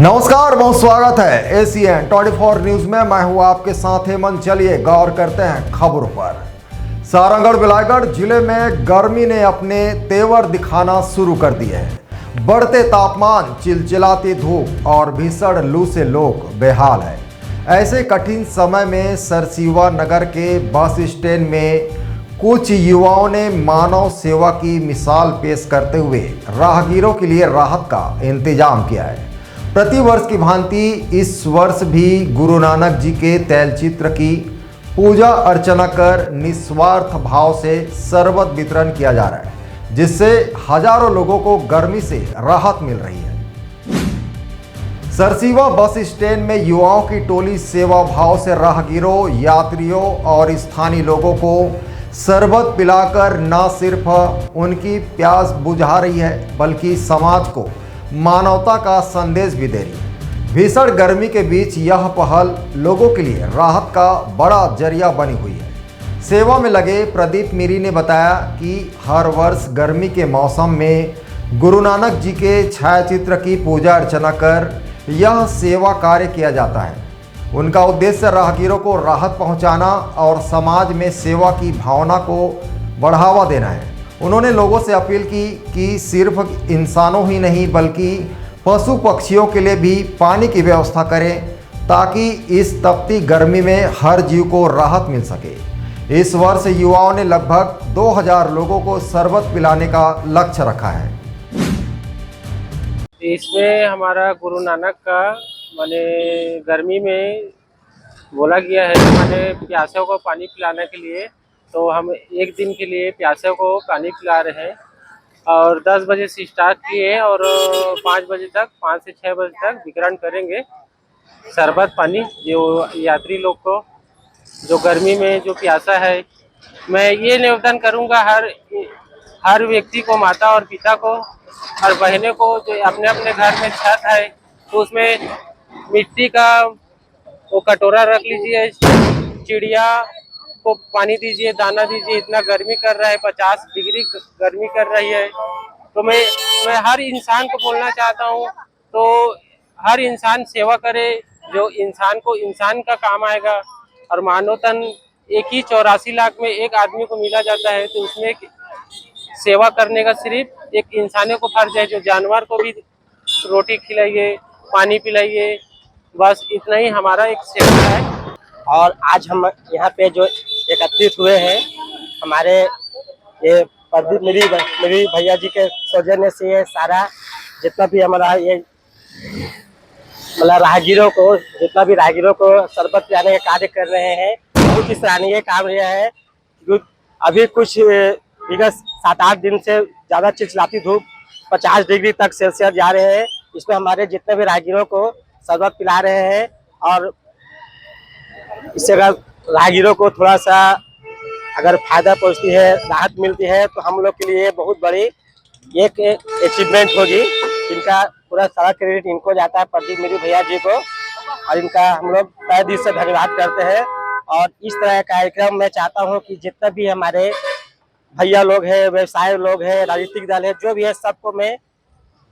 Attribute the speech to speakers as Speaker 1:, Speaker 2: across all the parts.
Speaker 1: नमस्कार, बहुत स्वागत है एसीएन 24 न्यूज में। मैं हूं आपके साथ हेमंत। चलिए गौर करते हैं खबरों पर। सारंगढ़ बिलायगढ़ जिले में गर्मी ने अपने तेवर दिखाना शुरू कर दिए हैं। बढ़ते तापमान, चिलचिलाती धूप और भीषण लू से लोग बेहाल है। ऐसे कठिन समय में सरसीवा नगर के बस स्टैंड में कुछ युवाओं ने मानव सेवा की मिसाल पेश करते हुए राहगीरों के लिए राहत का इंतजाम किया है। प्रतिवर्ष की भांति इस वर्ष भी गुरु नानक जी के तैलचित्र की पूजा अर्चना कर निस्वार्थ भाव से शरबत वितरण किया जा रहा है, जिससे हजारों लोगों को गर्मी से राहत मिल रही है। सरसीवा बस स्टैंड में युवाओं की टोली सेवा भाव से राहगीरों, यात्रियों और स्थानीय लोगों को शरबत पिलाकर न सिर्फ उनकी प्यास बुझा रही है, बल्कि समाज को मानवता का संदेश भी दे रही है। भीषण गर्मी के बीच यह पहल लोगों के लिए राहत का बड़ा जरिया बनी हुई है। सेवा में लगे प्रदीप मीरी ने बताया कि हर वर्ष गर्मी के मौसम में गुरु नानक जी के छायाचित्र की पूजा अर्चना कर यह सेवा कार्य किया जाता है। उनका उद्देश्य राहगीरों को राहत पहुंचाना और समाज में सेवा की भावना को बढ़ावा देना है। उन्होंने लोगों से अपील की कि सिर्फ इंसानों ही नहीं बल्कि पशु पक्षियों के लिए भी पानी की व्यवस्था करें, ताकि इस तपती गर्मी में हर जीव को राहत मिल सके। इस वर्ष युवाओं ने लगभग 2000 लोगों को शरबत पिलाने का लक्ष्य रखा है।
Speaker 2: इसमें हमारा गुरु नानक का माने गर्मी में बोला गया है कि माने प्यासों को पानी पिलाने के लिए, तो हम एक दिन के लिए प्यासों को पानी पिला रहे हैं और 10 बजे से स्टार्ट किए हैं और 5 बजे तक, 5 से 6 बजे तक वितरण करेंगे शरबत पानी जो यात्री लोग को जो गर्मी में जो प्यासा है। मैं ये निवेदन करूँगा हर व्यक्ति को, माता और पिता को और बहनों को, जो अपने अपने घर में छत है तो उसमें मिट्टी का वो कटोरा रख लीजिए, चिड़िया को पानी दीजिए, दाना दीजिए। इतना गर्मी कर रहा है, 50 डिग्री गर्मी कर रही है, तो मैं हर इंसान को बोलना चाहता हूँ, तो हर इंसान सेवा करे जो इंसान को इंसान का काम आएगा। और मानव तन एक ही 84 लाख में एक आदमी को मिला जाता है, तो उसमें सेवा करने का सिर्फ एक इंसानों को फर्ज है। जो जानवर को भी रोटी खिलाइए, पानी पिलाइए, बस इतना ही हमारा एक सेवा है।
Speaker 3: और आज हम यहाँ पे जो एकत्रित हुए हैं, हमारे ये प्रदीप मेरी भैया जी के सौजन्य से ये सारा जितना भी हमारा ये मतलब जितना भी राहगीरों को शरबत पिलाने का कार्य कर रहे हैं, बहुत ही सराहनीय काम यह है। अभी कुछ विगत 7-8 दिन से ज़्यादा चिलचिलाती धूप 50 डिग्री तक सेल्सियस जा रहे हैं। इसमें हमारे जितने भी राहगीरों को शरबत पिला रहे हैं और इससे अगर राहगीरों को थोड़ा सा अगर फायदा पहुंचती है, राहत मिलती है, तो हम लोग के लिए बहुत बड़ी एक अचीवमेंट होगी। इनका पूरा सारा क्रेडिट इनको जाता है, प्रदीप मेरी भैया जी को, और इनका हम लोग तहे दिल से धन्यवाद करते हैं। और इस तरह का कार्यक्रम मैं चाहता हूं कि जितने भी हमारे भैया लोग हैं, व्यवसाय लोग हैं, राजनीतिक दल है, जो भी है, सबको मैं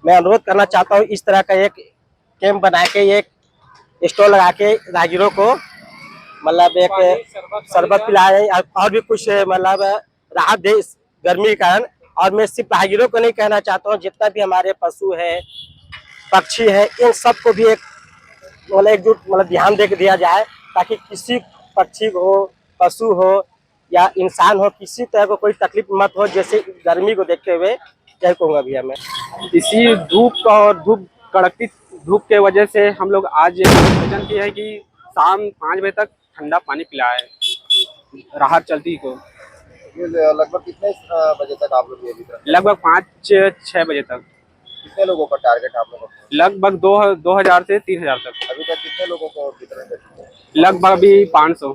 Speaker 3: अनुरोध करना चाहता हूँ इस तरह का एक कैंप बना के, एक स्टॉल लगा के राहगीरों को मतलब एक शरबत पिलाए और भी कुछ मतलब राहत दे इस गर्मी के कारण। और मैं सिर्फ राहगीरों को नहीं कहना चाहता हूँ, जितना भी हमारे पशु है, पक्षी है, इन सबको भी एक मतलब एकजुट मतलब ध्यान दे के दिया जाए, ताकि किसी पक्षी हो, पशु हो या इंसान हो, किसी तरह को कोई तकलीफ मत हो। जैसे गर्मी को देखते हुए यही कहूँगा भैया मैं।
Speaker 4: इसी धूप का और कड़कती धूप के वजह से हम लोग आज निवेदन किया है कि शाम 5 बजे तक ठंडा पानी पिलाए राहत चलती को।
Speaker 1: लगभग कितने बजे तक आप लोग ये वितरण?
Speaker 4: लगभग 5-6 बजे तक।
Speaker 1: कितने लोगों का टारगेट आप लोगों का?
Speaker 4: लगभग 2000 से 3000 तक।
Speaker 1: अभी तक कितने लोगों को वितरण कर चुके हैं?
Speaker 4: लगभग अभी 500।